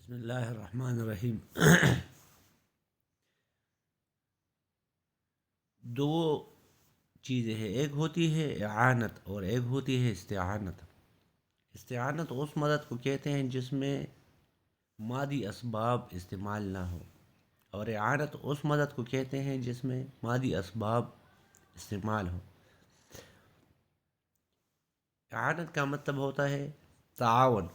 بسم اللہ الرحمن الرحیم۔ دو چیزیں ہیں، ایک ہوتی ہے اعانت اور ایک ہوتی ہے استعانت۔ استعانت اس مدد کو کہتے ہیں جس میں مادی اسباب استعمال نہ ہو، اور اعانت اس مدد کو کہتے ہیں جس میں مادی اسباب استعمال ہو۔ اعانت کا مطلب ہوتا ہے تعاون،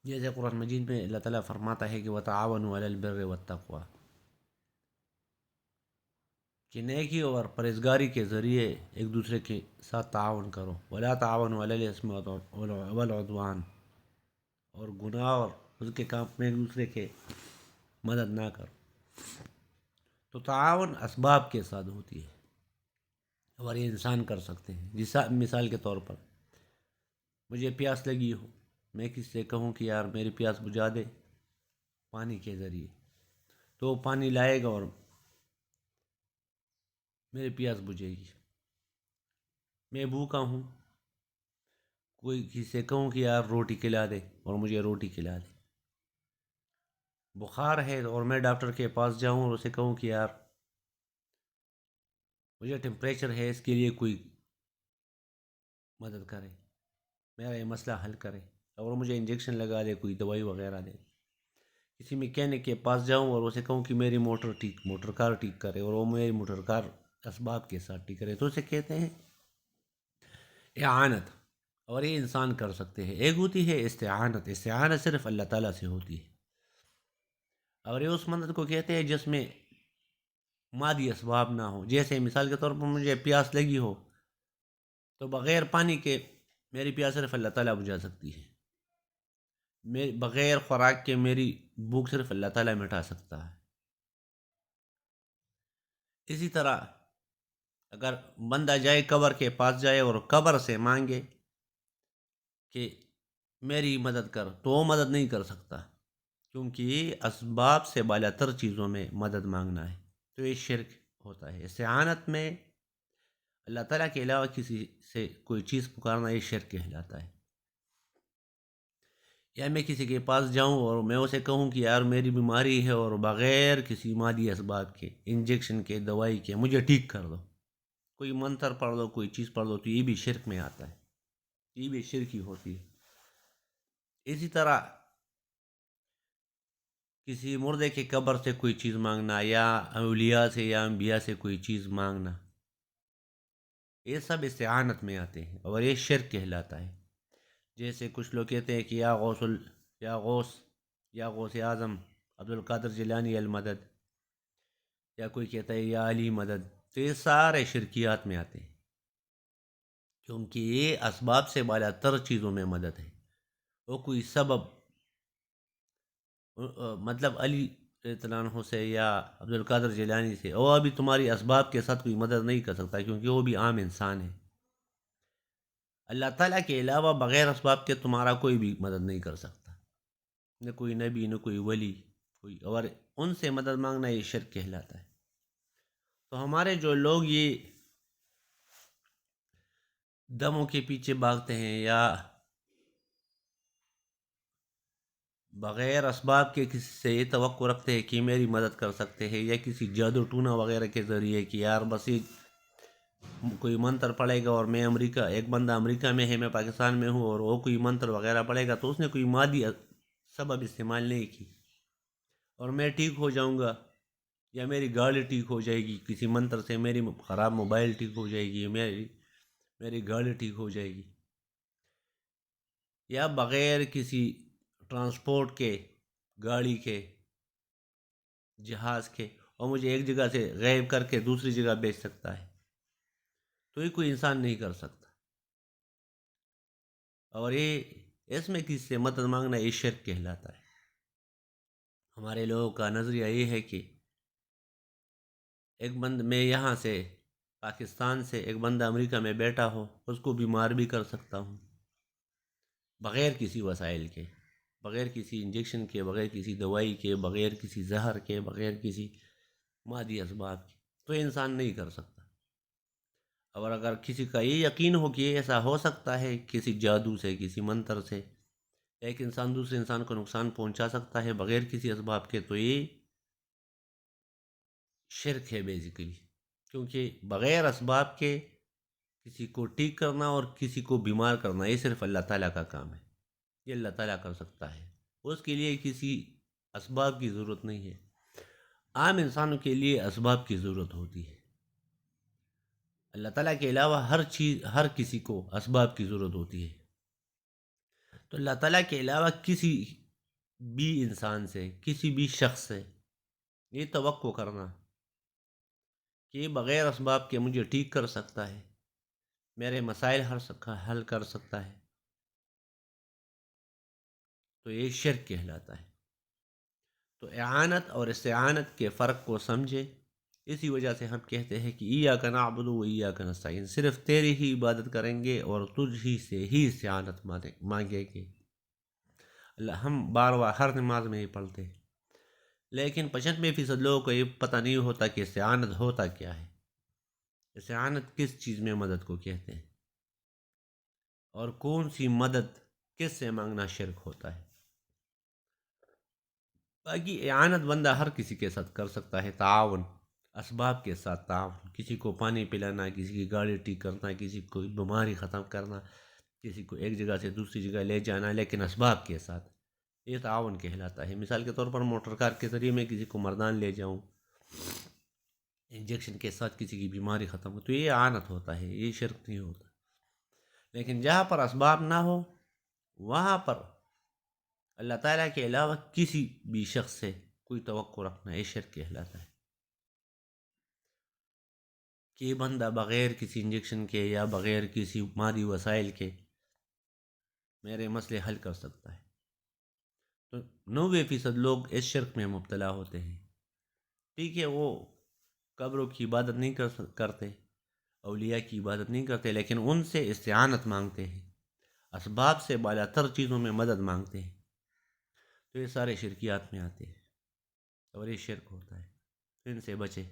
جیسے قرآن مجید میں اللہ تعالیٰ فرماتا ہے کہ وَتَعَاوَنُوا عَلَى الْبِرِّ وَالتَّقْوَى، کہ نیکی اور پرہیزگاری کے ذریعے ایک دوسرے کے ساتھ تعاون کرو، وَلَا تَعَاوَنُوا عَلَى الْإِثْمِ وَالْعُدْوَانِ، اور گناہ اور اس کے کام میں ایک دوسرے کے مدد نہ کرو۔ تو تعاون اسباب کے ساتھ ہوتی ہے اور یہ انسان کر سکتے ہیں۔ جیسا مثال کے طور پر مجھے پیاس لگی ہو، میں کسی سے کہوں کہ یار میری پیاس بجھا دے پانی کے ذریعے، تو وہ پانی لائے گا اور میری پیاس بجھے گی۔ میں بھوکا ہوں، کوئی کسی سے کہوں کہ یار روٹی کھلا دے اور مجھے روٹی کھلا دے۔ بخار ہے اور میں ڈاکٹر کے پاس جاؤں اور اسے کہوں کہ یار مجھے ٹیمپریچر ہے، اس کے لیے کوئی مدد کرے، میرا یہ مسئلہ حل کرے، اور مجھے انجیکشن لگا دے، کوئی دوائی وغیرہ دے۔ کسی میکینک کے پاس جاؤں اور اسے کہوں کہ میری موٹر کار ٹھیک کرے، اور وہ میری موٹر کار اسباب کے ساتھ ٹھیک کرے، تو اسے کہتے ہیں اعانت، اور یہ انسان کر سکتے ہیں۔ ایک ہوتی ہے استعانت، استعانت صرف اللہ تعالیٰ سے ہوتی ہے، اور یہ اس مدد کو کہتے ہیں جس میں مادی اسباب نہ ہو۔ جیسے مثال کے طور پر مجھے پیاس لگی ہو، تو بغیر پانی کے میری پیاس صرف اللہ تعالیٰ بجھا سکتی ہے، بغیر خوراک کے میری بھوک صرف اللہ تعالیٰ مٹا سکتا ہے۔ اسی طرح اگر بندہ جائے قبر کے پاس جائے اور قبر سے مانگے کہ میری مدد کر، تو وہ مدد نہیں کر سکتا، کیونکہ اسباب سے بالا تر چیزوں میں مدد مانگنا ہے، تو یہ شرک ہوتا ہے۔ استعانت میں اللہ تعالیٰ کے علاوہ کسی سے کوئی چیز پکارنا یہ شرک کہلاتا ہے۔ یا میں کسی کے پاس جاؤں اور میں اسے کہوں کہ یار میری بیماری ہے، اور بغیر کسی مادی اسباب کے، انجیکشن کے، دوائی کے مجھے ٹھیک کر دو، کوئی منتر پڑھ دو، کوئی چیز پڑھ دو، تو یہ بھی شرک میں آتا ہے، یہ بھی شرک ہی ہوتی ہے۔ اسی طرح کسی مردے کے قبر سے کوئی چیز مانگنا، یا اولیاء سے یا انبیاء سے کوئی چیز مانگنا، یہ سب استعانت میں آتے ہیں اور یہ شرک کہلاتا ہے۔ جیسے کچھ لوگ کہتے ہیں کہ یا غوث اعظم عبد القادر جیلانی المدد، یا کوئی کہتا ہے یا علی مدد، تو یہ سارے شرکیات میں آتے ہیں، کیونکہ یہ اسباب سے بالا تر چیزوں میں مدد ہے۔ وہ کوئی سبب، مطلب علی رضی اللہ عنہ سے یا عبد القادر جیلانی سے، وہ ابھی تمہاری اسباب کے ساتھ کوئی مدد نہیں کر سکتا، کیونکہ وہ بھی عام انسان ہے۔ اللہ تعالیٰ کے علاوہ بغیر اسباب کے تمہارا کوئی بھی مدد نہیں کر سکتا، نہ کوئی نبی، نہ کوئی ولی، اور ان سے مدد مانگنا یہ شرک کہلاتا ہے۔ تو ہمارے جو لوگ یہ دموں کے پیچھے بھاگتے ہیں، یا بغیر اسباب کے کسی سے یہ توقع رکھتے ہیں کہ میری مدد کر سکتے ہیں، یا کسی جادو ٹونا وغیرہ کے ذریعے کہ یار بس یہ کوئی منتر پڑے گا اور میں ایک بندہ امریکہ میں ہے، میں پاکستان میں ہوں، اور وہ کوئی منتر وغیرہ پڑے گا، تو اس نے کوئی مادی سبب استعمال نہیں کی، اور میں ٹھیک ہو جاؤں گا، یا میری گاڑی ٹھیک ہو جائے گی کسی منتر سے، میری خراب موبائل ٹھیک ہو جائے گی، میری گاڑی ٹھیک ہو جائے گی، یا بغیر کسی ٹرانسپورٹ کے، گاڑی کے، جہاز کے، اور مجھے ایک جگہ سے غائب کر کے دوسری جگہ بھیج سکتا ہے، تو یہ کوئی انسان نہیں کر سکتا، اور یہ اس میں کسی سے مدد مانگنا یہ شرک کہلاتا ہے۔ ہمارے لوگوں کا نظریہ یہ ہے کہ میں یہاں سے پاکستان سے ایک بندہ امریکہ میں بیٹھا ہو، اس کو بیمار بھی کر سکتا ہوں بغیر کسی وسائل کے، بغیر کسی انجیکشن کے، بغیر کسی دوائی کے، بغیر کسی زہر کے، بغیر کسی مادی اسباب کے، تو یہ انسان نہیں کر سکتا۔ اور اگر کسی کا یہ یقین ہو کہ ایسا ہو سکتا ہے کسی جادو سے، کسی منتر سے، ایک انسان دوسرے انسان کو نقصان پہنچا سکتا ہے بغیر کسی اسباب کے، تو یہ شرک ہے بیسیکلی، کیونکہ بغیر اسباب کے کسی کو ٹھیک کرنا اور کسی کو بیمار کرنا یہ صرف اللہ تعالیٰ کا کام ہے، یہ اللہ تعالیٰ کر سکتا ہے، اس کے لیے کسی اسباب کی ضرورت نہیں ہے۔ عام انسانوں کے لیے اسباب کی ضرورت ہوتی ہے، اللہ تعالیٰ کے علاوہ ہر کسی کو اسباب کی ضرورت ہوتی ہے۔ تو اللہ تعالیٰ کے علاوہ کسی بھی انسان سے، کسی بھی شخص سے یہ توقع کرنا کہ یہ بغیر اسباب کے مجھے ٹھیک کر سکتا ہے، میرے مسائل حل کر سکتا ہے، تو یہ شرک کہلاتا ہے۔ تو اعانت اور استعانت کے فرق کو سمجھے، اسی وجہ سے ہم کہتے ہیں کہ ایاک نعبد و ایاک نستعین، صرف تیری ہی عبادت کریں گے اور تجھ ہی سے ہی استعانت مانگیں گے۔ ہم بار بار ہر نماز میں یہ پڑھتے ہیں، لیکن 95% لوگوں کو یہ پتہ نہیں ہوتا کہ استعانت ہوتا کیا ہے، استعانت کس چیز میں مدد کو کہتے ہیں، اور کون سی مدد کس سے مانگنا شرک ہوتا ہے۔ باقی اعانت بندہ ہر کسی کے ساتھ کر سکتا ہے، تعاون، اسباب کے ساتھ تعاون، کسی کو پانی پلانا، کسی کی گاڑی ٹھیک کرنا، کسی کو بیماری ختم کرنا، کسی کو ایک جگہ سے دوسری جگہ لے جانا، لیکن اسباب کے ساتھ، یہ تعاون کہلاتا ہے۔ مثال کے طور پر موٹر کار کے ذریعے میں کسی کو مردان لے جاؤں، انجیکشن کے ساتھ کسی کی بیماری ختم ہو، تو یہ اعانت ہوتا ہے، یہ شرک نہیں ہوتا۔ لیکن جہاں پر اسباب نہ ہو وہاں پر اللہ تعالیٰ کے علاوہ کسی بھی شخص سے کوئی توقع رکھنا یہ شرک کہلاتا ہے، کہ یہ بندہ بغیر کسی انجیکشن کے یا بغیر کسی مادی وسائل کے میرے مسئلے حل کر سکتا ہے۔ تو 90% لوگ اس شرک میں مبتلا ہوتے ہیں۔ ٹھیک ہے، وہ قبروں کی عبادت نہیں کرتے، اولیاء کی عبادت نہیں کرتے، لیکن ان سے استعانت مانگتے ہیں، اسباب سے بالا تر چیزوں میں مدد مانگتے ہیں، تو یہ سارے شرکیات میں آتے ہیں اور یہ شرک ہوتا ہے، تو ان سے بچے۔